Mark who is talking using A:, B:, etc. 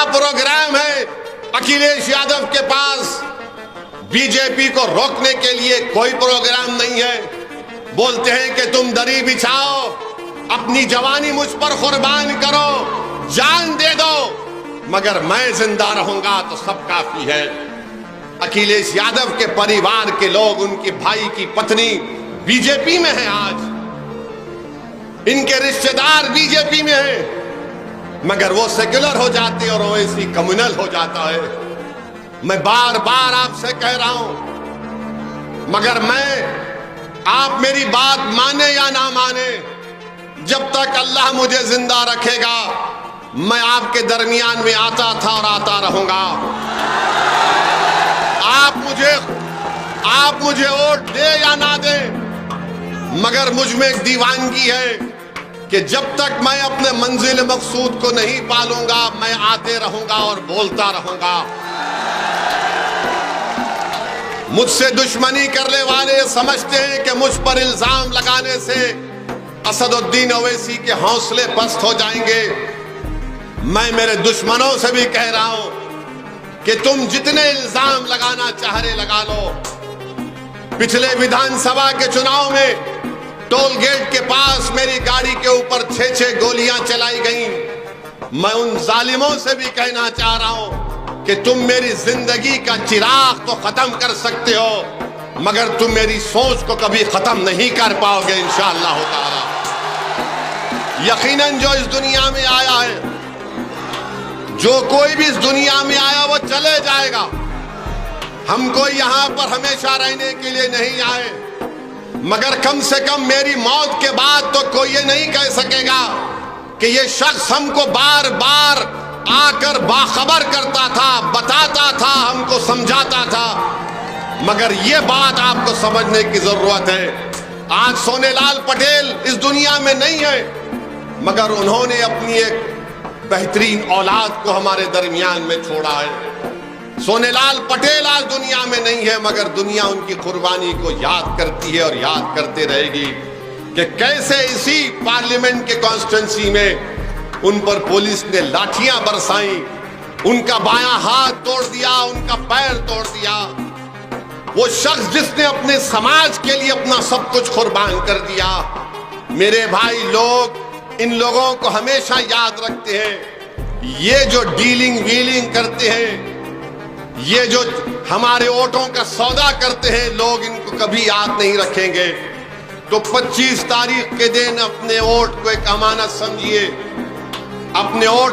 A: क्या प्रोग्राम है अखिलेश यादव के पास? बीजेपी को रोकने के लिए कोई प्रोग्राम नहीं है। बोलते हैं कि तुम दरी बिछाओ, अपनी जवानी मुझ पर कुर्बान करो, जान दे दो, मगर मैं जिंदा रहूंगा तो सब काफी है। अखिलेश यादव के परिवार के लोग, उनके भाई की पत्नी बीजेपी में है, आज इनके रिश्तेदार बीजेपी में हैं, मगर वो सेक्युलर हो जाते और ओवैसी कम्युनल हो जाता है। मैं बार बार आपसे कह रहा हूं, मगर आप मेरी बात माने या ना माने, जब तक अल्लाह मुझे जिंदा रखेगा मैं आपके दरमियान में आता था और आता रहूंगा। आप मुझे वोट दे या ना दे, मगर मुझ में एक दीवानगी है कि जब तक मैं अपने मंजिल मकसूद को नहीं पालूंगा मैं आते रहूंगा और बोलता रहूंगा। मुझसे दुश्मनी करने वाले समझते हैं कि मुझ पर इल्जाम लगाने से असदुद्दीन ओवैसी के हौसले पस्त हो जाएंगे। मैं मेरे दुश्मनों से भी कह रहा हूं कि तुम जितने इल्जाम लगाना चाह रहे लगा लो। पिछले विधानसभा के चुनाव में टोल गेट के पास मेरी गाड़ी के ऊपर 6 गोलियां चलाई गईं। मैं उन जालिमों से भी कहना चाह रहा हूं कि तुम मेरी जिंदगी का चिराग तो खत्म कर सकते हो, मगर तुम मेरी सोच को कभी खत्म नहीं कर पाओगे इंशाअल्लाह ताला। यकीनन जो इस दुनिया में आया है, जो कोई भी इस दुनिया में आया वो चले जाएगा। हम कोई यहां पर हमेशा रहने के लिए नहीं आए, मगर कम से कम मेरी मौत के बाद तो कोई ये नहीं कह सकेगा कि ये शख्स हमको बार बार आकर बाखबर करता था, बताता था, हमको समझाता था। मगर ये बात आपको समझने की जरूरत है। आज सोनेलाल पटेल इस दुनिया में नहीं है, मगर उन्होंने अपनी एक बेहतरीन औलाद को हमारे दरमियान में छोड़ा है। सोनेलाल पटेल आज दुनिया में नहीं है, मगर दुनिया उनकी कुर्बानी को याद करती है और याद करते रहेगी कि कैसे इसी पार्लियामेंट के कॉन्स्टिट्यूंसी में उन पर पुलिस ने लाठियां बरसाई, उनका बायां हाथ तोड़ दिया, उनका पैर तोड़ दिया। वो शख्स जिसने अपने समाज के लिए अपना सब कुछ कुर्बान कर दिया। मेरे भाई लोग इन लोगों को हमेशा याद रखते हैं। ये जो डीलिंग वीलिंग करते हैं, ये जो हमारे वोटों का सौदा करते हैं, लोग इनको कभी याद नहीं रखेंगे। तो 25 तारीख के दिन अपने वोट को एक अमानत समझिए, अपने वोट